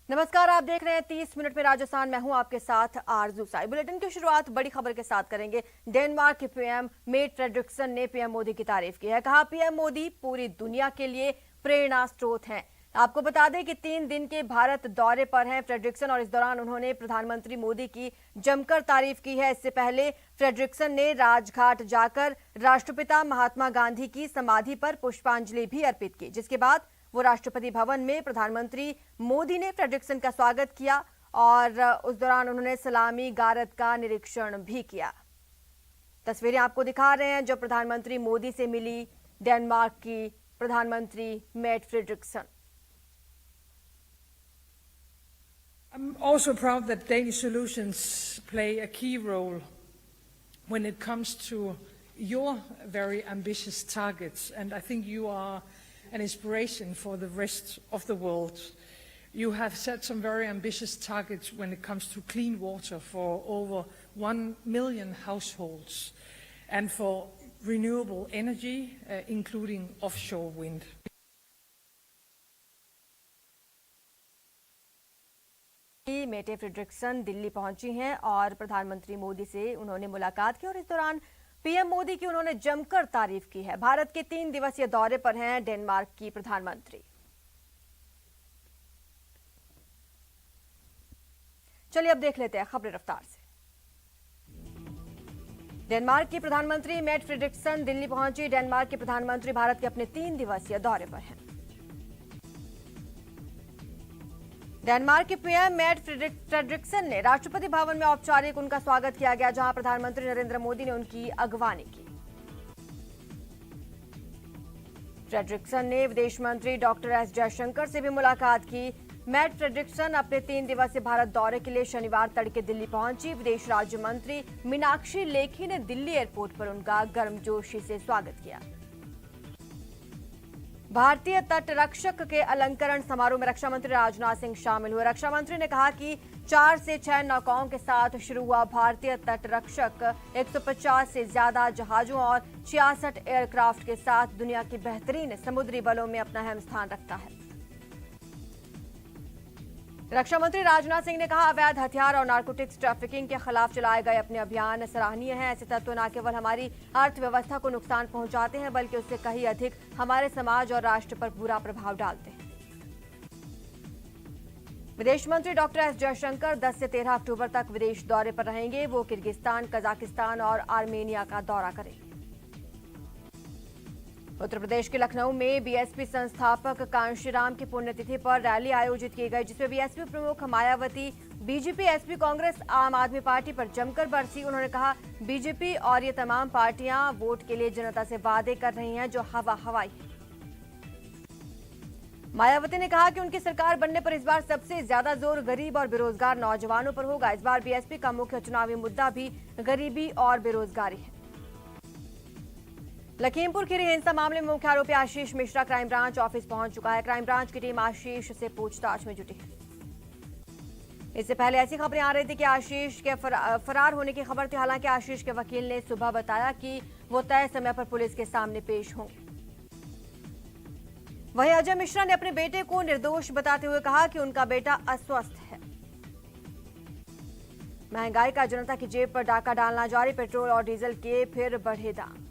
नमस्कार, आप देख रहे हैं 30 मिनट में राजस्थान। मैं हूं आपके साथ आरजू साई। बुलेटिन की शुरुआत बड़ी खबर के साथ करेंगे। डेनमार्क के पीएम मेट फ्रेडरिक्सन ने पीएम मोदी की तारीफ की है। कहा, पीएम मोदी पूरी दुनिया के लिए प्रेरणा स्रोत हैं। आपको बता दें कि 3 दिन के भारत दौरे पर हैं फ्रेडरिक्सन और इस दौरान उन्होंने प्रधानमंत्री मोदी की जमकर तारीफ की है। इससे पहले फ्रेडरिक्सन ने राजघाट जाकर राष्ट्रपिता महात्मा गांधी की समाधि पर पुष्पांजलि भी अर्पित की, जिसके बाद वो राष्ट्रपति भवन में प्रधानमंत्री मोदी ने फ्रेडरिक्सन का स्वागत किया और उस दौरान उन्होंने सलामी गारद का निरीक्षण भी किया। तस्वीरें आपको दिखा रहे हैं जो प्रधानमंत्री मोदी से मिली डेनमार्क की प्रधानमंत्री Mette Frederiksen. I'm also proud that Danish solutions play a key role when it comes to your very ambitious targets, and I think you are an inspiration for the rest of the world. You have set some very ambitious targets when it comes to clean water for over 1 million households and for renewable energy, including offshore wind. Mette Frederiksen Delhi पहुंची हैं और प्रधानमंत्री मोदी से उन्होंने मुलाकात की और इस दौरान पीएम मोदी की उन्होंने जमकर तारीफ की है। भारत के 3 दिवसीय दौरे पर हैं डेनमार्क की प्रधानमंत्री। चलिए अब देख लेते हैं खबरें रफ्तार से। डेनमार्क की प्रधानमंत्री मेट फ्रेडरिक्सन दिल्ली पहुंची। डेनमार्क के प्रधानमंत्री भारत के अपने 3 दिवसीय दौरे पर हैं। डेनमार्क के पीएम मेट फ्रेडरिक्सन ने राष्ट्रपति भवन में औपचारिक उनका स्वागत किया गया, जहां प्रधानमंत्री नरेंद्र मोदी ने उनकी अगवानी की। फ्रेडरिक्सन ने विदेश मंत्री डॉक्टर एस जयशंकर से भी मुलाकात की। मेट फ्रेडरिक्सन अपने 3 दिवसीय भारत दौरे के लिए शनिवार तड़के दिल्ली पहुंची। विदेश राज्य मंत्री मीनाक्षी लेखी ने दिल्ली एयरपोर्ट पर उनका गर्मजोशी से स्वागत किया। भारतीय तट रक्षक के अलंकरण समारोह में रक्षा मंत्री राजनाथ सिंह शामिल हुए। रक्षा मंत्री ने कहा कि 4 से 6 नौकाओं के साथ शुरू हुआ भारतीय तट रक्षक 150 से ज्यादा जहाजों और 66 एयरक्राफ्ट के साथ दुनिया की बेहतरीन समुद्री बलों में अपना अहम स्थान रखता है। रक्षा मंत्री राजनाथ सिंह ने कहा, अवैध हथियार और नारकोटिक्स ट्रैफिकिंग के खिलाफ चलाए गए अपने अभियान सराहनीय हैं। ऐसे तत्व न केवल हमारी अर्थव्यवस्था को नुकसान पहुंचाते हैं, बल्कि उससे कहीं अधिक हमारे समाज और राष्ट्र पर बुरा प्रभाव डालते हैं। विदेश मंत्री डॉक्टर एस जयशंकर 10 से 13 अक्टूबर तक विदेश दौरे पर रहेंगे। वो किर्गिस्तान, कजाकिस्तान और आर्मेनिया का दौरा करेंगे। उत्तर प्रदेश के लखनऊ में बीएसपी संस्थापक कांशीराम की पुण्यतिथि पर रैली आयोजित की गई, जिसमें बीएसपी प्रमुख मायावती, बीजेपी, एसपी, कांग्रेस, आम आदमी पार्टी पर जमकर बरसी। उन्होंने कहा, बीजेपी और ये तमाम पार्टियां वोट के लिए जनता से वादे कर रही हैं जो हवाई है। मायावती ने कहा कि उनकी सरकार बनने पर इस बार सबसे ज्यादा जोर गरीब और बेरोजगार नौजवानों पर होगा। इस बार बीएसपी का मुख्य चुनावी मुद्दा भी गरीबी और बेरोजगारी है। लखीमपुर खीरी हिंसा मामले में मुख्य आरोपी Ashish Mishra crime branch office पहुंच चुका है। क्राइम ब्रांच की टीम आशीष से पूछताछ में जुटी है। इससे पहले ऐसी खबरें आ रही थी कि आशीष के फरार होने की खबर थी। हालांकि आशीष के वकील ने सुबह बताया कि वो तय समय पर पुलिस के सामने पेश होंगे। वहीं अजय मिश्रा ने अपने बेटे को निर्दोष बताते हुए कहा कि उनका बेटा अस्वस्थ है। महंगाई का जनता की जेब पर डाका डालना जारी, पेट्रोल और डीजल के फिर बढ़े दाम।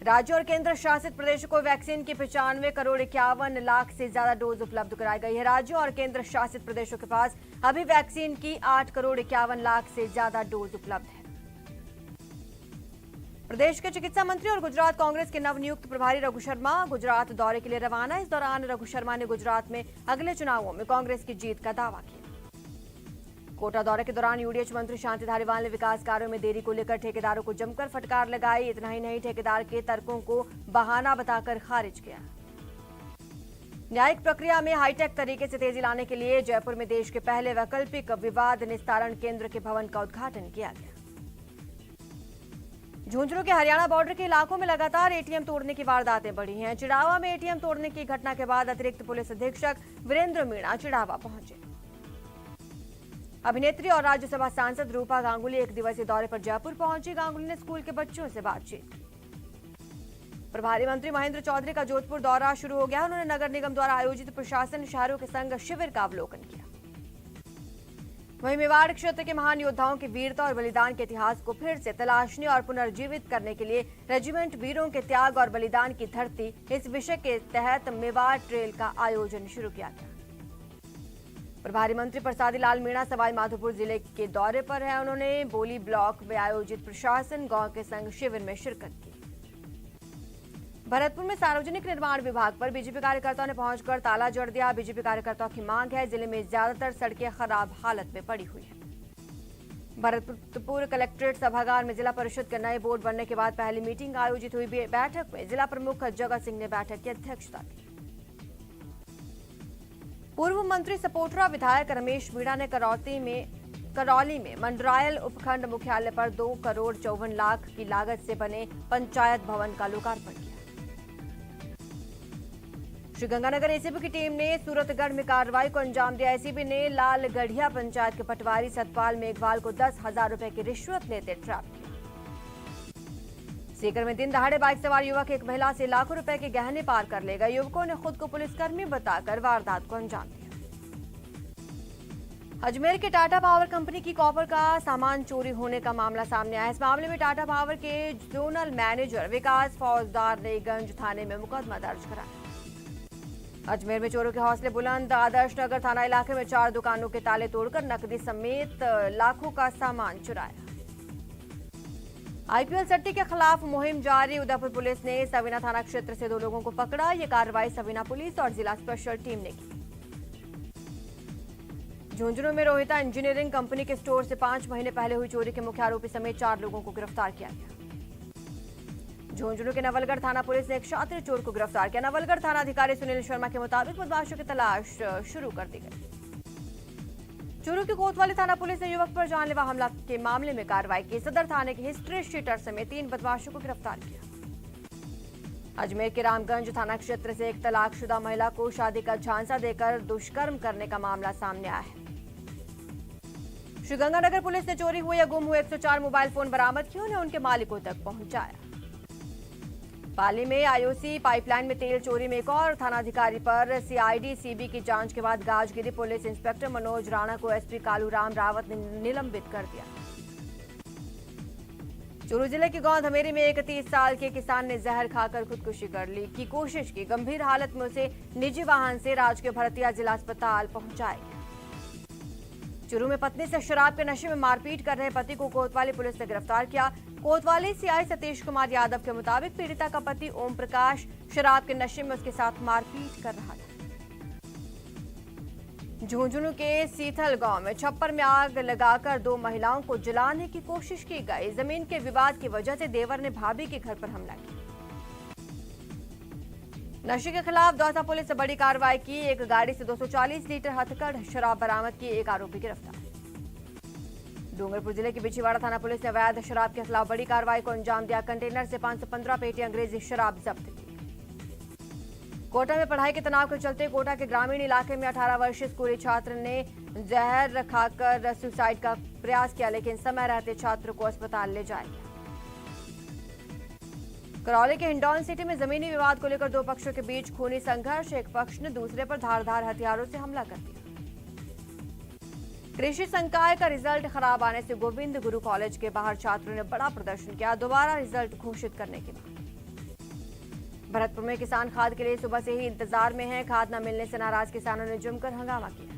राज्य और केंद्र शासित प्रदेशों को वैक्सीन की 95 करोड़ 51 लाख से ज्यादा डोज उपलब्ध कराई गई है। राज्यों और केंद्र शासित प्रदेशों के पास अभी वैक्सीन की 8 करोड़ 51 लाख से ज्यादा डोज उपलब्ध है। प्रदेश के चिकित्सा मंत्री और गुजरात कांग्रेस के नवनियुक्त प्रभारी रघु शर्मा गुजरात दौरे के लिए रवाना। इस दौरान रघु शर्मा ने गुजरात में अगले चुनावों में कांग्रेस की जीत का दावा किया। कोटा दौरे के दौरान यूडीएच मंत्री शांति धारीवाल ने विकास कार्यों में देरी को लेकर ठेकेदारों को जमकर फटकार लगाई। इतना ही नहीं, ठेकेदार के तर्कों को बहाना बताकर खारिज किया। न्यायिक प्रक्रिया में हाईटेक तरीके से तेजी लाने के लिए जयपुर में देश के पहले वैकल्पिक विवाद निस्तारण केंद्र के भवन का उद्घाटन किया गया। झुंझुनू के हरियाणा बॉर्डर के इलाकों में लगातार एटीएम तोड़ने की वारदातें बढ़ी हैं। चिड़ावा में एटीएम तोड़ने की घटना के बाद अतिरिक्त पुलिस अधीक्षक वीरेंद्र मीणा चिड़ावा पहुंचे। अभिनेत्री और राज्यसभा सांसद रूपा गांगुली 1 दिवसीय दौरे पर जयपुर पहुंची। गांगुली ने स्कूल के बच्चों से बातचीत की। प्रभारी मंत्री महेंद्र चौधरी का जोधपुर दौरा शुरू हो गया। उन्होंने नगर निगम द्वारा आयोजित प्रशासन शहरों के संग शिविर का अवलोकन किया। वहीं मेवाड़ क्षेत्र के महान योद्धाओं की वीरता और बलिदान के इतिहास को फिर से तलाशने और पुनर्जीवित करने के लिए रेजिमेंट वीरों के त्याग और बलिदान की धरती इस विषय के तहत मेवाड़ ट्रेल का आयोजन शुरू किया गया। प्रभारी मंत्री प्रसादी लाल मीणा सवाई माधोपुर जिले के दौरे पर है। उन्होंने बोली ब्लॉक में आयोजित प्रशासन गांव के संग शिविर में शिरकत की। भरतपुर में सार्वजनिक निर्माण विभाग पर बीजेपी कार्यकर्ताओं ने पहुंचकर ताला जड़ दिया। बीजेपी कार्यकर्ताओं की मांग है, जिले में ज्यादातर सड़कें खराब हालत में पड़ी हुई है। भरतपुर कलेक्ट्रेट सभागार में जिला परिषद के नए बोर्ड बनने के बाद पहली मीटिंग आयोजित हुई। बैठक में जिला प्रमुख जगत सिंह ने बैठक की अध्यक्षता की। पूर्व मंत्री सपोटरा विधायक रमेश मीणा ने करौली में मंडरायल उपखंड मुख्यालय पर 2 करोड़ 54 लाख की लागत से बने पंचायत भवन का लोकार्पण किया। श्रीगंगानगर एसीबी की टीम ने सूरतगढ़ में कार्रवाई को अंजाम दिया। एसीबी ने लालगढ़िया पंचायत के पटवारी सतपाल मेघवाल को 10,000 रुपए की रिश्वत लेते ट्रैप किया। सीकर में दिन दहाड़े बाइक सवार युवक एक महिला से लाखों रुपए के गहने पार कर ले गए। युवकों ने खुद को पुलिसकर्मी बताकर वारदात को अंजाम दिया। अजमेर के टाटा पावर कंपनी की कॉपर का सामान चोरी होने का मामला सामने आया। इस मामले में टाटा पावर के जोनल मैनेजर विकास फौजदार ने गंज थाने में मुकदमा दर्ज कराया। अजमेर में चोरों के हौसले बुलंद। आदर्श नगर थाना इलाके में 4 दुकानों के ताले तोड़कर नकदी समेत लाखों का सामान चुराया। आईपीएल सट्टी के खिलाफ मुहिम जारी। उदयपुर पुलिस ने सवीना थाना क्षेत्र से 2 लोगों को पकड़ा। ये कार्रवाई सवीना पुलिस और जिला स्पेशल टीम ने की। झुंझुनू में रोहिता इंजीनियरिंग कंपनी के स्टोर से 5 महीने पहले हुई चोरी के मुख्य आरोपी समेत 4 लोगों को गिरफ्तार किया गया। झुंझुनू के नवलगढ़ थाना पुलिस ने एक शातिर चोर को गिरफ्तार किया। नवलगढ़ थाना अधिकारी सुनील शर्मा के मुताबिक बदमाशों की तलाश शुरू कर दी गई। चूरू की कोतवाली थाना पुलिस ने युवक पर जानलेवा हमला के मामले में कार्रवाई की। सदर थाने के हिस्ट्री शीटर समेत 3 बदमाशों को गिरफ्तार किया। अजमेर के रामगंज थाना क्षेत्र से एक तलाकशुदा महिला को शादी का झांसा देकर दुष्कर्म करने का मामला सामने आया है। श्रीगंगानगर पुलिस ने चोरी हुए या गुम हुए 104 मोबाइल फोन बरामद किए। उन्हें उनके मालिकों तक पहुंचाया। पाली में आईओसी पाइपलाइन में तेल चोरी में एक और थानाधिकारी पर सीआईडी सीबी की जांच के बाद गाजगिरी पुलिस इंस्पेक्टर मनोज राणा को एसपी कालूराम रावत ने निलंबित कर दिया। चूरू जिले के गांव धमेरी में एक 30 साल के किसान ने जहर खाकर खुदकुशी कर ली की कोशिश की। गंभीर हालत में उसे निजी वाहन से राजकीय भरतिया जिला अस्पताल पहुंचाया गया। चूरू में पत्नी से शराब के नशे में मारपीट कर रहे पति को कोतवाली पुलिस ने गिरफ्तार किया। कोतवाली सीआई सतीश कुमार यादव के मुताबिक पीड़िता का पति ओम प्रकाश शराब के नशे में उसके साथ मारपीट कर रहा था। झुंझुनू के सीथल गांव में छप्पर में आग लगाकर 2 महिलाओं को जलाने की कोशिश की गई। जमीन के विवाद की वजह से देवर ने भाभी के घर पर हमला किया। नशे के खिलाफ दौसा पुलिस ने बड़ी कार्रवाई की। एक गाड़ी से 240 लीटर हथकढ़ शराब बरामद की। एक आरोपी गिरफ्तार। डूंगरपुर जिले की बिछीवाड़ा थाना पुलिस ने अवैध शराब के खिलाफ बड़ी कार्रवाई को अंजाम दिया। कंटेनर से 515 पेटी अंग्रेजी शराब जब्त की। कोटा में पढ़ाई के तनाव के चलते कोटा के ग्रामीण इलाके में 18 वर्षीय स्कूली छात्र ने जहर खाकर सुसाइड का प्रयास किया, लेकिन समय रहते छात्र को अस्पताल ले जाया गया। करौली के हिंडौन सिटी में जमीनी विवाद को लेकर 2 पक्षों के बीच खूनी संघर्ष। एक पक्ष ने दूसरे पर धारदार हथियारों से हमला कर दिया। कृषि संकाय का रिजल्ट खराब आने से गोविंद गुरु कॉलेज के बाहर छात्रों ने बड़ा प्रदर्शन किया। दोबारा रिजल्ट घोषित करने की मांग। भरतपुर में किसान खाद के लिए सुबह से ही इंतजार में हैं। खाद न मिलने से नाराज किसानों ने जमकर हंगामा किया।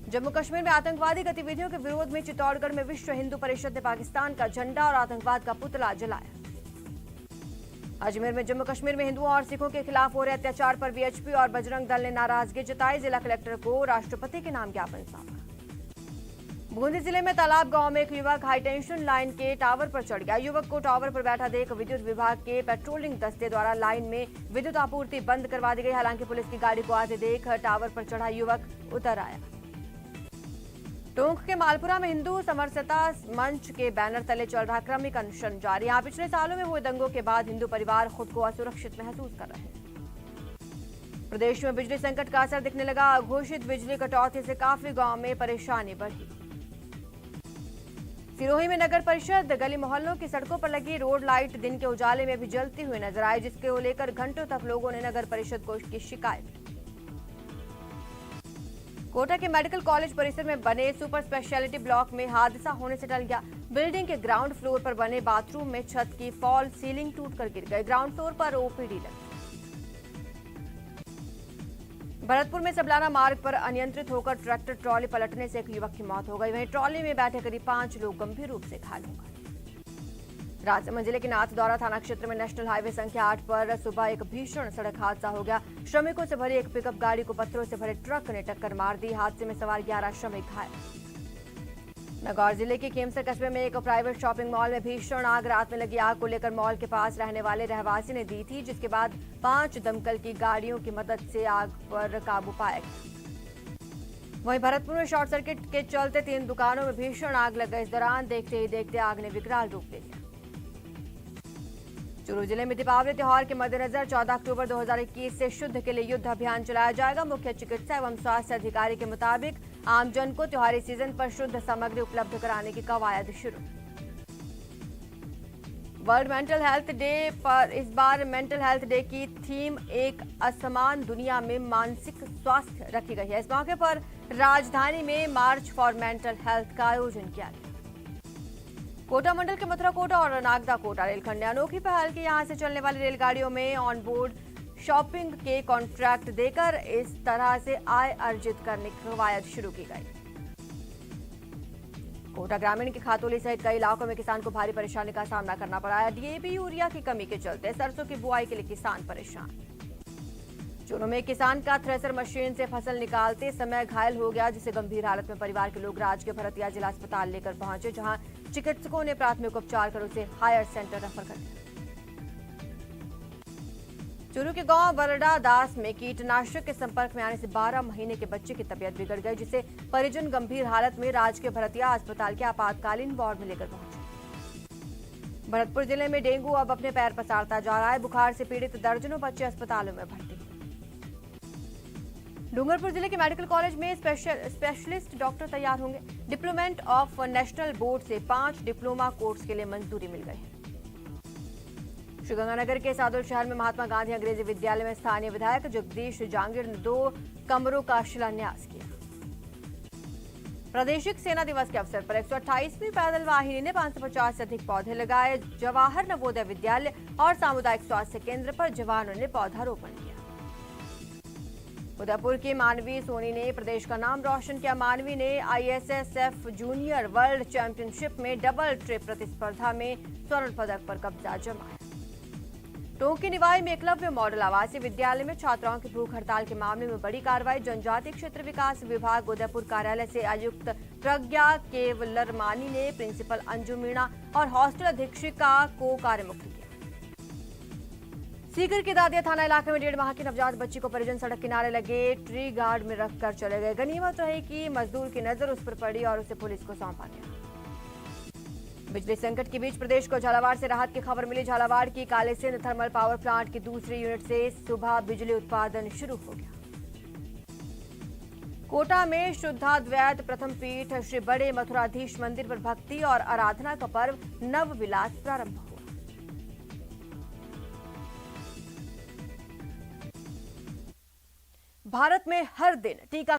जम्मू कश्मीर में आतंकवादी गतिविधियों के विरोध में चित्तौड़गढ़ में विश्व हिंदू परिषद ने पाकिस्तान का झंडा और आतंकवाद का पुतला जलाया। अजमेर में जम्मू कश्मीर में हिंदुओं और सिखों के खिलाफ हो रहे अत्याचार पर वीएचपी और बजरंग दल ने नाराजगी जताई। जिला कलेक्टर को राष्ट्रपति के नाम ज्ञापन सौंपा। बूंदी जिले में तालाब गांव में एक युवक हाईटेंशन लाइन के टावर पर चढ़ गया। युवक को टावर पर बैठा देख विद्युत विभाग के पेट्रोलिंग दस्ते द्वारा लाइन में विद्युत आपूर्ति बंद करवा दी गई। हालांकि पुलिस की गाड़ी को आते देख टावर पर चढ़ा युवक उतर आया। टोंक के मालपुरा में हिंदू समरसता मंच के बैनर तले चल रहा क्रमिक अनशन जारी। यहाँ पिछले सालों में हुए दंगों के बाद हिंदू परिवार खुद को असुरक्षित महसूस कर रहे हैं। प्रदेश में बिजली संकट का असर दिखने लगा। अघोषित बिजली कटौती से काफी गांव में परेशानी बढ़ी। सिरोही में नगर परिषद गली मोहल्लों की सड़कों पर लगी रोड लाइट दिन के उजाले में भी जलती हुई नजर आई, जिसको लेकर घंटों तक लोगों ने नगर परिषद को की शिकायत की। कोटा के मेडिकल कॉलेज परिसर में बने सुपर स्पेशलिटी ब्लॉक में हादसा होने से टल गया। बिल्डिंग के ग्राउंड फ्लोर पर बने बाथरूम में छत की फॉल सीलिंग टूटकर गिर गई। ग्राउंड फ्लोर पर ओपीडी लगी। भरतपुर में सबलाना मार्ग पर अनियंत्रित होकर ट्रैक्टर ट्रॉली पलटने से एक युवक की मौत हो गई। वहीं ट्रॉली में बैठे करीब 5 लोग गंभीर रूप से घायल हो गए। राजसमंद जिले के नाथद्वारा थाना क्षेत्र में नेशनल हाईवे संख्या 8 पर सुबह एक भीषण सड़क हादसा हो गया। श्रमिकों से भरी एक पिकअप गाड़ी को पत्थरों से भरे ट्रक ने टक्कर मार दी। हादसे में सवार 11 श्रमिक घायल। नागौर जिले के खेमसर कस्बे में एक प्राइवेट शॉपिंग मॉल में भीषण आग। रात में लगी आग को लेकर मॉल के पास रहने वाले रहवासी ने दी थी, जिसके बाद 5 दमकल की गाड़ियों की मदद से आग पर काबू पाया गया। वहीं भरतपुर में शॉर्ट सर्किट के चलते 3 दुकानों में भीषण आग लग गई। इस दौरान देखते ही देखते आग ने विकराल रूप ले लिया। चूरू जिले में दीपावली त्योहार के मद्देनजर 14 अक्टूबर 2021 से शुद्ध के लिए युद्ध अभियान चलाया जाएगा। मुख्य चिकित्सा एवं स्वास्थ्य अधिकारी के मुताबिक आमजन को त्योहारी सीजन पर शुद्ध सामग्री उपलब्ध कराने की कवायद शुरू। वर्ल्ड मेंटल हेल्थ डे पर इस बार मेंटल हेल्थ डे की थीम एक असमान दुनिया में मानसिक स्वास्थ्य रखी गई है। इस मौके पर राजधानी में मार्च फॉर मेंटल हेल्थ का आयोजन किया गया। कोटा मंडल के मथुरा कोटा और नागदा कोटा रेलखंड ने अनोखी पहल की। यहां से चलने वाली रेलगाड़ियों में ऑन बोर्ड शॉपिंग के कॉन्ट्रैक्ट देकर इस तरह से आय अर्जित करने की कवायद शुरू की गई। कोटा ग्रामीण के खातौली सहित कई इलाकों में किसान को भारी परेशानी का सामना करना पड़ा है। डीएपी यूरिया की कमी के चलते सरसों की बुआई के लिए किसान परेशान। चूरू में किसान का थ्रेसर मशीन से फसल निकालते समय घायल हो गया, जिसे गंभीर हालत में परिवार के लोग राजकीय भरतिया जिला अस्पताल लेकर पहुंचे, जहां चिकित्सकों ने प्राथमिक उपचार कर उसे हायर सेंटर रेफर कर दिया। चूरू के गांव बरडा दास में कीटनाशक के संपर्क में आने से 12 महीने के बच्चे की तबीयत बिगड़ गई, जिसे परिजन गंभीर हालत में राजकीय भरतिया अस्पताल के आपातकालीन वार्ड में लेकर पहुंचे। भरतपुर जिले में डेंगू अब अपने पैर पसारता जा रहा है। बुखार से पीड़ित दर्जनों बच्चे अस्पतालों में भर्ती। डूंगरपुर जिले के मेडिकल कॉलेज में स्पेशलिस्ट डॉक्टर तैयार होंगे। डिप्लोमेंट ऑफ नेशनल बोर्ड से 5 डिप्लोमा कोर्स के लिए मंजूरी मिल गई है। श्रीगंगानगर के सादुल शहर में महात्मा गांधी अंग्रेजी विद्यालय में स्थानीय विधायक जगदीश जांगीर ने 2 कमरों का शिलान्यास किया। प्रादेशिक सेना दिवस के अवसर पर 128वीं पैदल वाहिनी ने 550 से अधिक पौधे लगाए। जवाहर नवोदय विद्यालय और सामुदायिक स्वास्थ्य केंद्र पर जवानों ने पौधारोपण किया। उदयपुर की मानवी सोनी ने प्रदेश का नाम रोशन किया। मानवी ने आईएसएसएफ जूनियर वर्ल्ड चैंपियनशिप में डबल ट्रिप प्रतिस्पर्धा में स्वर्ण पदक पर कब्जा जमाया। टोंक की निवाई में एकलव्य मॉडल आवासीय विद्यालय में छात्राओं की भूख हड़ताल के मामले में बड़ी कार्रवाई। जनजातीय क्षेत्र विकास विभाग उदयपुर कार्यालय से आयुक्त प्रज्ञा केवलरमानी ने प्रिंसिपल अंजू मीणा और हॉस्टल अधीक्षिका को कार्यमुक्त किया। सीकर के दादिया थाना इलाके में 1.5 माह की नवजात बच्ची को परिजन सड़क किनारे लगे ट्री गार्ड में रखकर चले गए। गनीमत रही कि मजदूर की नजर उस पर पड़ी और उसे पुलिस को सौंपा गया। बिजली संकट के बीच प्रदेश को झालावाड़ से राहत की खबर मिली। झालावाड़ की कालीसिंध थर्मल पावर प्लांट की दूसरी यूनिट से सुबह बिजली उत्पादन शुरू हो गया। कोटा में शुद्धाद्वैत प्रथम पीठ श्री बड़े मथुराधीश मंदिर पर भक्ति और आराधना का पर्व नव विलास प्रारंभ हुआ। भारत में हर दिन टीका